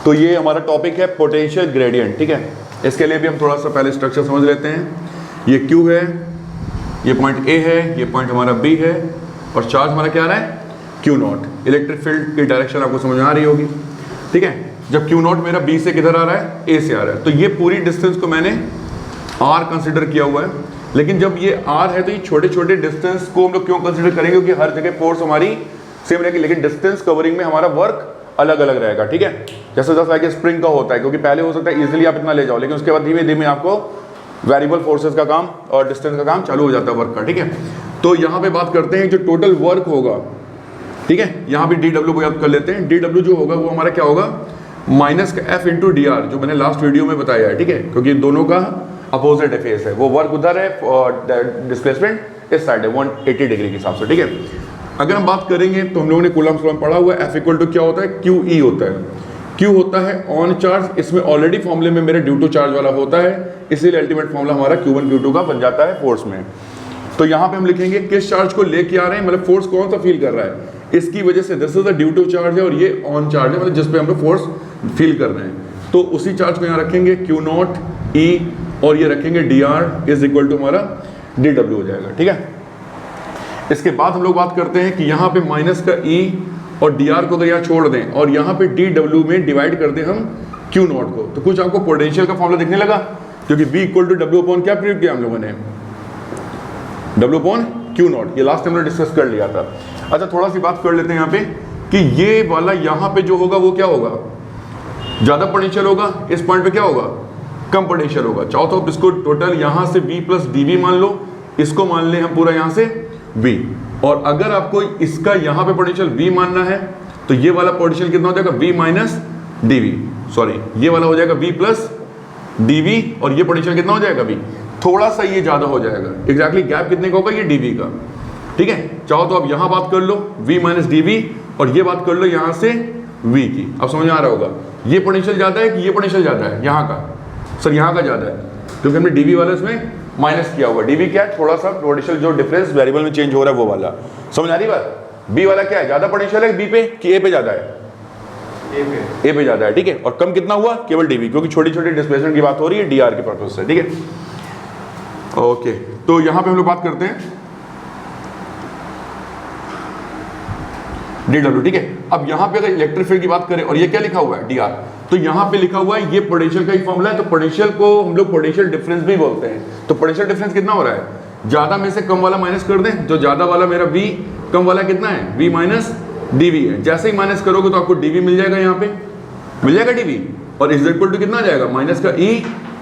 तो ये हमारा टॉपिक है पोटेंशियल ग्रेडियंट, ठीक है। इसके लिए भी हम थोड़ा सा पहले स्ट्रक्चर समझ लेते हैं। ये Q है, ये पॉइंट A है, ये पॉइंट हमारा B है और चार्ज हमारा क्या आ रहा है Q0। इलेक्ट्रिक फील्ड की डायरेक्शन आपको समझ में आ रही होगी, ठीक है। जब Q0 मेरा B से किधर आ रहा है, A से आ रहा है, तो ये पूरी डिस्टेंस को मैंने R कंसिडर किया हुआ है। लेकिन जब ये R है तो ये छोटे छोटे डिस्टेंस को हम लोग क्यों कंसिडर करेंगे, क्योंकि हर जगह फोर्स हमारी सेम रहेगी, लेकिन डिस्टेंस कवरिंग में हमारा वर्क अलग अलग रहेगा, ठीक है। जैसे जस्ट लाइक स्प्रिंग का होता है, क्योंकि पहले हो सकता है इजीली आप इतना ले जाओ, लेकिन उसके बाद धीमे धीमे आपको वेरिएबल फोर्सेस का काम और डिस्टेंस का काम चालू हो जाता है वर्क का, ठीक है। तो यहाँ पे बात करते हैं जो टोटल वर्क होगा, ठीक है। यहाँ पे DW को याद कर लेते हैं। DW जो होगा वो हमारा क्या होगा, माइनस का F इंटू DR, जो मैंने लास्ट वीडियो में बताया है, ठीक है। क्योंकि दोनों का अपोजिट फेस है, वो वर्क उधर है और डिस्प्लेसमेंट इस साइड है 180 डिग्री के हिसाब से, ठीक है। अगर हम बात करेंगे तो हम लोगों ने कूलम्ब्स लॉ में पढ़ा हुआ है, F इक्वल टू क्या होता है, QE होता है। Q होता है ऑन चार्ज, इसमें ऑलरेडी फॉर्मूले में मेरे ड्यू टू चार्ज वाला होता है, इसीलिए अल्टीमेट फॉर्मूला हमारा Q1 Q2 का बन जाता है फोर्स में। तो यहाँ पे हम लिखेंगे किस चार्ज को लेके आ रहे हैं, मतलब फोर्स कौन सा फील कर रहा है, इसकी वजह से this is the due to charge है और ये ऑन चार्ज है, मतलब जिस पे हम लोग फोर्स फील कर रहे हैं। तो उसी चार्ज को यहाँ रखेंगे Q0 E और ये रखेंगे DR इज इक्वल टू हमारा DW हो जाएगा, ठीक है। इसके बाद हम लोग बात करते हैं कि यहाँ पे माइनस का E और DR को तो यहाँ छोड़ दें और यहाँ पे DW में डिवाइड कर दें हम Q0 को, तो कुछ आपको पोटेंशियल का फॉर्मूला दिखने लगा, क्योंकि B equal to W upon क्या प्रूव किया हम लोगों ने, W अपॉन Q0, ये लास्ट टाइम हमने डिस्कस कर लिया था। अच्छा थोड़ा सी बात कर लेते हैं यहाँ पे कि ये वाला यहाँ पे जो होगा वो क्या होगा, ज़्यादा पोटेंशियल होगा, इस पॉइंट पे क्या होगा, कम पोटेंशियल होगा। चाहो तो इसको टोटल यहाँ से V प्लस DV मान लो, इसको मान लें हम पूरा यहाँ से V, और अगर आपको इसका यहाँ पे पोटेंशियल V मानना है तो ये वाला पोटेंशियल कितना हो जाएगा, V माइनस DV, सॉरी ये वाला हो जाएगा V प्लस DV और ये पोटेंशियल कितना हो जाएगा V, थोड़ा सा ये ज़्यादा हो जाएगा। एग्जैक्टली गैप कितने का होगा, ये DV का, ठीक है। चाहो तो आप यहाँ बात कर लो V माइनस DV और ये बात कर लो यहाँ से V की, अब समझ में आ रहा होगा। ये पोटेंशियल ज़्यादा है कि ये पोटेंशियल ज़्यादा है, यहाँ का सर यहाँ का ज़्यादा है, क्योंकि हमने DV वाला इसमें माइनस किया हुआ। DV क्या है, थोड़ा सा पोटेंशियल जो डिफरेंस वेरिएबल में चेंज हो रहा है वो वाला, समझ आ रही बात। B वाला क्या है, ज़्यादा पोटेंशियल है B पे कि A पे ज़्यादा है, A पे ज़्यादा है, ठीक है। और कम कितना हुआ, केवल DV, क्योंकि छोटी छोटी डिस्प्लेसमेंट की बात हो रही है DR के पर्पज से, ठीक है। ओके, तो यहाँ पे हम लोग बात करते हैं DW, ठीक है। अब यहाँ पे अगर इलेक्ट्रिक फील्ड की बात करें और ये क्या लिखा हुआ है DR, तो यहाँ पे लिखा हुआ है ये पोटेंशियल का ही फॉर्मूला है। तो पोटेंशियल को हम लोग पोटेंशियल डिफरेंस भी बोलते हैं। तो पोटेंशियल डिफरेंस कितना हो रहा है, ज्यादा में से कम वाला माइनस कर दें, जो ज्यादा वाला मेरा V, कम वाला कितना है V माइनस DV है। जैसे ही माइनस करोगे तो आपको DV मिल जाएगा, यहाँ पे मिल जाएगा DV, और इज इक्वल टू कितना आ जाएगा, माइनस का E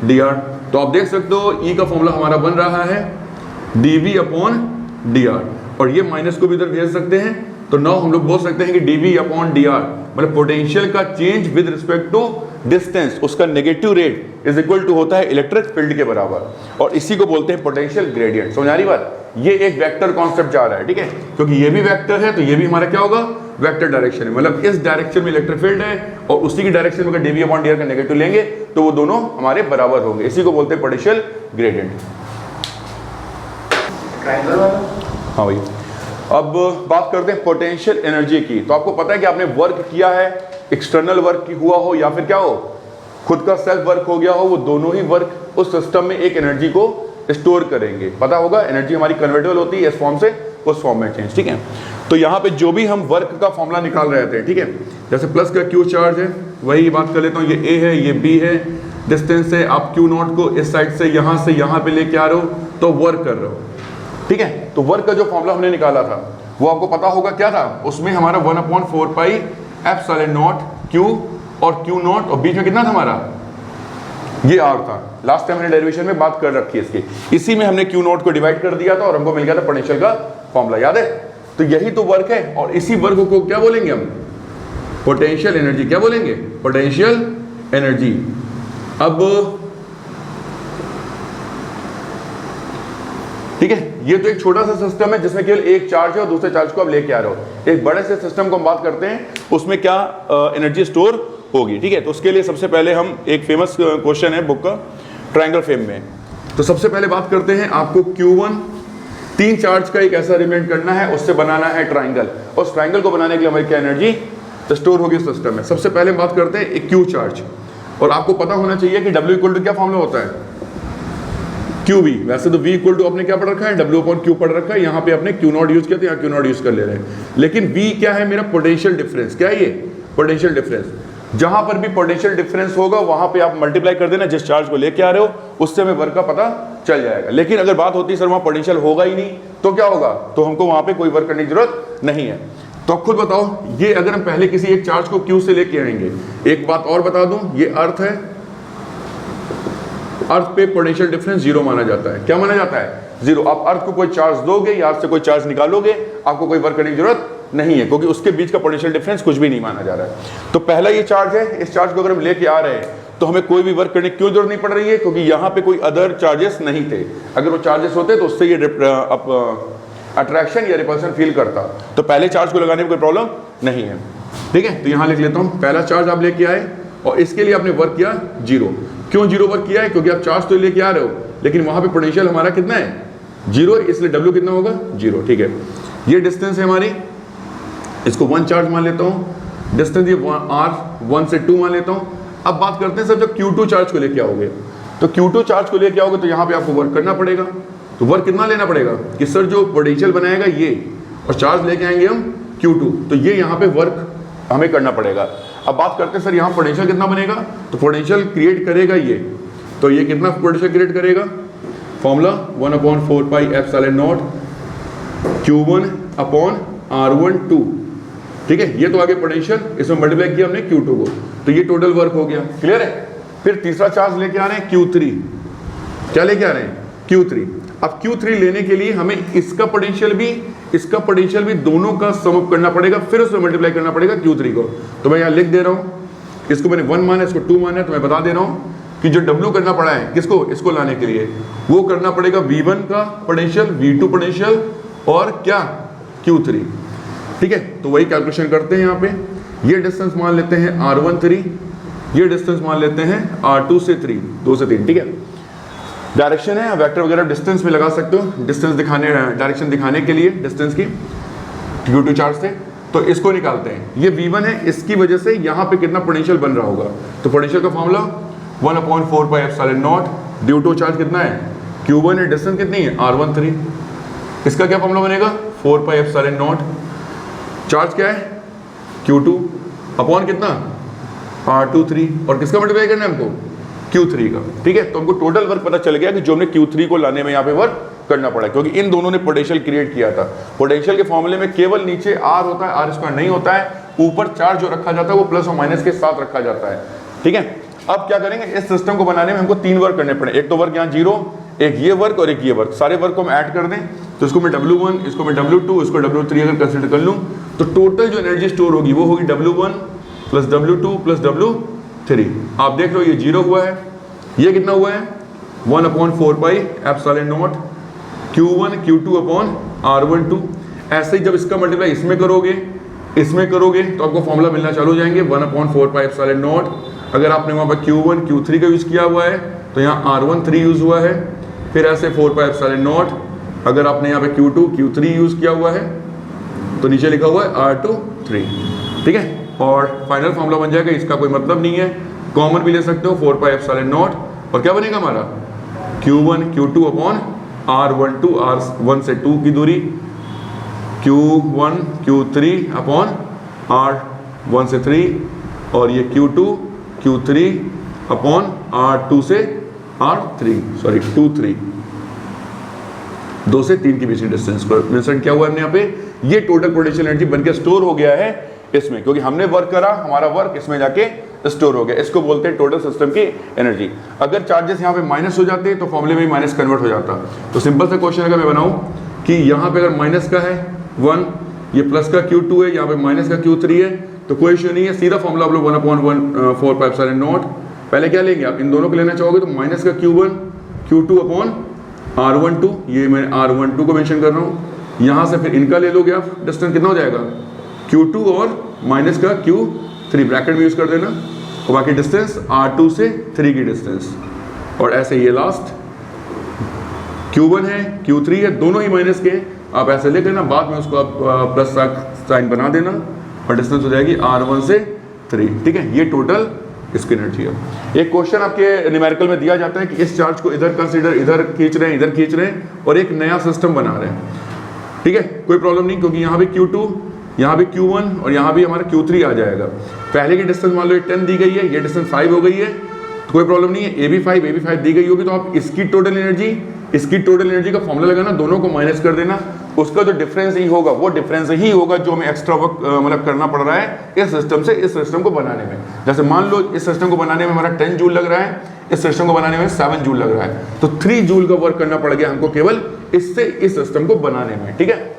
DR। तो आप देख सकते हो E का फॉर्मूला हमारा बन रहा है DV अपॉन DR, और ये माइनस को भी इधर भेज सकते हैं। तो नाउ हम लोग बोल सकते हैं कि DV अपॉन DR मतलब पोटेंशियल का change with respect to distance, उसका negative rate is equal to होता है इलेक्ट्रिक फील्ड के बराबर, और इसी को बोलते हैं पोटेंशियल ग्रेडियंट। समझ आ रही बात, ये एक वेक्टर कॉन्सेप्ट जा रहा है, ठीक है। क्योंकि ये भी वेक्टर है तो ये भी हमारा क्या होगा, वेक्टर डायरेक्शन है, मतलब इस डायरेक्शन में इलेक्ट्रिक फील्ड है और उसी की डायरेक्शन में अगर DV अपॉन DR का नेगेटिव लेंगे तो वो दोनों हमारे बराबर होंगे। इसी को बोलते हैं पोटेंशियल ग्रेडियंट। हाँ भाई, अब बात करते हैं पोटेंशियल एनर्जी की। तो आपको पता है कि आपने वर्क किया है, एक्सटर्नल वर्क हुआ हो या फिर क्या हो, खुद का सेल्फ वर्क हो गया हो, वो दोनों ही वर्क उस सिस्टम में एक एनर्जी को स्टोर करेंगे। पता होगा एनर्जी हमारी कन्वर्टेबल होती है इस फॉर्म से उस फॉर्म में चेंज, ठीक है। तो यहाँ पे जो भी हम वर्क का फॉर्मूला निकाल रहे थे, ठीक है, जैसे प्लस का Q चार्ज है, वही बात कर लेता हूँ, ये A है, ये B है, डिस्टेंस है, आप Q0 को इस साइड से यहाँ पे लेके आ रहे हो तो वर्क कर रहे हो, ठीक है। तो वर्क का जो फॉर्मूला हमने निकाला था वो आपको पता होगा क्या था, उसमें हमारा 1/4 पाई एप्सिलॉन नॉट Q और Q0 और बीच में कितना था हमारा, ये R था। लास्ट टाइम हमने डेरिवेशन में बात कर रखी है इसकी, इसी में हमने Q0 को डिवाइड कर दिया था और हमको मिल गया था पोटेंशियल का फॉर्मूला, याद है। तो यही तो वर्क है, और इसी वर्क को क्या बोलेंगे हम, पोटेंशियल एनर्जी। क्या बोलेंगे, पोटेंशियल एनर्जी। अब ठीक है, ये तो एक छोटा सा सिस्टम है जिसमें केवल एक चार्ज है और दूसरे चार्ज को आप लेके आ रहे हो। एक बड़े से सिस्टम को हम बात करते हैं, उसमें क्या एनर्जी स्टोर होगी, ठीक है। तो उसके लिए सबसे पहले हम एक फेमस क्वेश्चन है बुक का, ट्रायंगल फ्रेम में। तो सबसे पहले बात करते हैं, आपको Q1 3 चार्ज का एक ऐसा अरेंजमेंट करना है, उससे बनाना है ट्रायंगल, और उस ट्रायंगल को बनाने के लिए हमारी क्या एनर्जी स्टोर होगी सिस्टम में। सबसे पहले बात करते हैं एक क्यू चार्ज, और आपको पता होना चाहिए कि W इक्वल टू क्या फॉर्मूला होता है, क्यू वी। वैसे तो V इक्वल टू आपने क्या पढ़ रखा है, W अपॉन क्यू पढ़ रखा है, यहाँ पे आपने क्यू नॉट यूज किया तो यहाँ क्यू नॉट यूज कर ले रहे हैं। लेकिन V क्या है, मेरा पोटेंशियल डिफरेंस। क्या है ये, पोटेंशियल डिफरेंस। जहां पर भी पोटेंशियल डिफरेंस होगा वहां पे आप मल्टीप्लाई कर देना जिस चार्ज को लेके आ रहे हो, उससे हमें वर्क का पता चल जाएगा। लेकिन अगर बात होती है सर वहां पोटेंशियल होगा ही नहीं, तो क्या होगा, तो हमको वहां पे कोई वर्क करने की जरूरत नहीं है। तो खुद बताओ, ये अगर हम पहले किसी एक चार्ज को क्यू से लेके आएंगे, एक बात और बता दूं, ये अर्थ है, अर्थ पे पोटेंशियल डिफरेंस जीरो माना जाता है। क्या माना जाता है, जीरो। आप अर्थ को कोई चार्ज दोगे या अर्थ से कोई चार्ज निकालोगे, आपको कोई वर्क करने की जरूरत नहीं है, क्योंकि उसके बीच का पोटेंशियल डिफरेंस कुछ भी नहीं माना जा रहा है। तो पहला ये चार्ज है, इस चार्ज को अगर हम लेके आ रहे हैं तो हमें कोई भी वर्क करने की क्यों जरूरत नहीं पड़ रही है, क्योंकि यहाँ पे कोई अदर चार्जेस नहीं थे। अगर वो चार्जेस होते तो उससे ये अट्रैक्शन या रिपल्शन फील करता, तो पहले चार्ज को लगाने में कोई प्रॉब्लम नहीं है। ठीक है, तो यहाँ लिख लेता हूँ, पहला चार्ज आप लेके आए और इसके लिए आपने वर्क किया जीरो। क्यों जीरो वर्क किया है, क्योंकि आप चार्ज तो लेके आ रहे हो, लेकिन वहां पे पोटेंशियल हमारा कितना है, जीरो, इसलिए W कितना होगा, जीरो। ठीक है, ये डिस्टेंस है हमारी, इसको 1 चार्ज मान लेता हूँ, डिस्टेंस ये R 1 से 2 मान लेता हूँ। अब बात करते हैं सर, जब Q2 चार्ज को लेके आओगे, तो Q2 चार्ज को लेके आओगे तो यहाँ पे आपको वर्क करना पड़ेगा। तो वर्क कितना लेना पड़ेगा कि सर जो पोटेंशियल बनाएगा ये, और चार्ज लेके आएंगे हम Q2, तो ये यहाँ पे वर्क हमें करना पड़ेगा। अब बात करते हैं सर यहाँ पोटेंशियल कितना बनेगा, तो पोटेंशियल क्रिएट करेगा ये, तो ये कितना पोटेंशियल क्रिएट करेगा, formula 1/4 pi epsilon not Q1 upon R12। ठीक है, ये तो आगे पोटेंशियल, इसमें मल्टीप्लाई किया हमने Q2 को, तो ये टोटल वर्क हो गया। क्लियर है। फिर तीसरा चार्ज लेके आ रहे हैं Q3। क्या लेके आ रहे हैं, Q3। अब Q3 लेने के लिए हमें इसका पोटेंशियल भी, इसका पोटेंशियल भी दोनों का सम अप करना पड़ेगा, फिर उसमें मल्टीप्लाई करना पड़ेगा Q3 को। तो मैं यहाँ लिख दे रहा हूँ, इसको मैंने 1 माना, इसको 2 माना है, तो मैं बता दे रहा हूँ कि जो W करना पड़ा है किसको, इसको लाने के लिए, वो करना पड़ेगा V1 का पोटेंशियल, V2 पोटेंशियल और क्या, Q3। ठीक है, तो वही कैलकुलेशन करते हैं यहाँ पे। ये डिस्टेंस मान लेते हैं R13, ये डिस्टेंस मान लेते हैं R2 से 3, 2 से 3। ठीक है, डायरेक्शन है, वेक्टर वगैरह डिस्टेंस में लगा सकते हो, डिस्टेंस दिखाने, डायरेक्शन दिखाने के लिए डिस्टेंस की Q2 चार्ज से। तो इसको निकालते हैं, ये V1 है, इसकी वजह से यहाँ पे कितना पोटेंशियल बन रहा होगा, तो पोटेंशियल का formula 1/4 pi epsilon naught, due to charge कितना है, Q1 है, डिस्टेंस कितनी है, R13, इसका क्या फॉर्मूला बनेगा, 4 पाई एप्सिलॉन नॉट, चार्ज क्या है Q2 अपॉन कितना R23, और किसका मल्टीप्लाई करना है हमको, Q3 का। ठीक है, तो हमको टोटल वर्क पता चल गया कि जो हमने Q3 को लाने में यहाँ पे वर्क करना पड़ा, क्योंकि इन दोनों ने पोटेंशियल क्रिएट किया था। पोटेंशियल के फॉर्मूले में केवल नीचे R होता है, R² नहीं होता है, ऊपर चार्ज जो रखा जाता है वो प्लस और माइनस के साथ रखा जाता है। ठीक है, अब क्या करेंगे, इस सिस्टम को बनाने में हमको 3 वर्क करने पड़े, एक तो वर्क यहाँ जीरो, एक ये वर्क और एक ये वर्क। सारे वर्क को हम ऐड कर दें, तो इसको मैं W1, इसको मैं W2, इसको W3 अगर कंसिडर कर लूँ, तो टोटल जो एनर्जी स्टोर होगी वो होगी W1 plus W2 plus W3। आप देख रहे हो ये जीरो हुआ है, ये कितना हुआ है 1/4 pi epsilon not Q1 Q2 upon R12। ऐसे ही जब इसका मल्टीप्लाई इसमें करोगे तो आपको फॉर्मूला मिलना चालू हो जाएंगे 1/4 पाई एप्सिलॉन नॉट। अगर आपने वहाँ पर Q1 Q3 का यूज़ किया हुआ है तो यहाँ R13 यूज़ हुआ है, फिर ऐसे 4 पाई एप्सिलॉन नॉट। अगर आपने यहाँ पे Q2 Q3 यूज़ किया हुआ है तो नीचे लिखा हुआ है R23। ठीक है, और फाइनल फॉर्मूला बन जाएगा, इसका कोई मतलब नहीं है, कॉमन भी ले सकते हो 4 पाई एप्सिलॉन नॉट, और क्या बनेगा हमारा Q1 Q2 upon R12, R1 से 2 की दूरी, Q1 Q3 अपॉन R1 से 3, और ये Q2 Q3 अपॉन R2 से R3, सॉरी 2 3, 2 से 3 के बीच की डिस्टेंस पर मेंशन किया हुआ है हमने यहाँ पे। ये टोटल पोटेंशियल एनर्जी बनके स्टोर हो गया है इसमें, क्योंकि हमने वर्क करा, हमारा वर्क इसमें जाके स्टोर हो गया। इसको बोलते हैं टोटल सिस्टम की एनर्जी। अगर चार्जेस यहाँ पे माइनस हो जाते तो फॉर्मूले में माइनस कन्वर्ट हो जाता। तो सिंपल सा क्वेश्चन अगर मैं बनाऊँ कि यहाँ पे अगर माइनस का है 1, ये प्लस का Q2 है, यहाँ पे माइनस का Q3 है, तो कोई इश्यू नहीं है, सीधा फॉर्मूला आप लोग 1/4 पाई एप्सिलॉन नॉट। पहले क्या लेंगे आप, इन दोनों को लेना चाहोगे तो माइनस का Q1 Q2 अपॉन R12, ये मैं R12 को मेंशन कर रहा हूँ, यहाँ से फिर इनका ले लोगे आप, डिस्टेंस कितना हो जाएगा Q2 और माइनस का Q3, ब्रैकेट में यूज़ कर देना, और बाकी डिस्टेंस R2 से 3 की डिस्टेंस, और ऐसे ये लास्ट Q1 है Q3 है, दोनों ही माइनस के हैं, आप ऐसे ले लेना, बाद में उसको आप प्लस साइन बना देना, और डिस्टेंस हो जाएगी R1 से 3, ठीक है। ये टोटल इसकी एनर्जी है। एक क्वेश्चन आपके न्यूमेरिकल में दिया जाता है कि इस चार्ज को इधर कंसीडर, इधर खींच रहे हैं, इधर खींच रहे हैं और एक नया सिस्टम बना रहे हैं, ठीक है। कोई प्रॉब्लम नहीं, क्योंकि यहाँ भी Q2, यहाँ भी Q1 और यहाँ भी हमारा Q3 आ जाएगा। पहले की डिस्टेंस मान लो ये 10 दी गई है, ये डिस्टेंस 5 हो गई है, तो कोई प्रॉब्लम नहीं है। AB5 दी गई होगी, तो आप इसकी टोटल एनर्जी का फॉर्मूला लगाना, दोनों को माइनस कर देना, उसका जो डिफरेंस ही होगा वो डिफरेंस ही होगा जो हमें एक्स्ट्रा वर्क मतलब करना पड़ रहा है इस सिस्टम से इस सिस्टम को बनाने में। जैसे मान लो इस सिस्टम को बनाने में हमारा 10 जूल लग रहा है, इस सिस्टम को बनाने में 7 जूल लग रहा है, तो 3 जूल का वर्क करना पड़ गया हमको केवल इससे इस सिस्टम को बनाने में, ठीक है।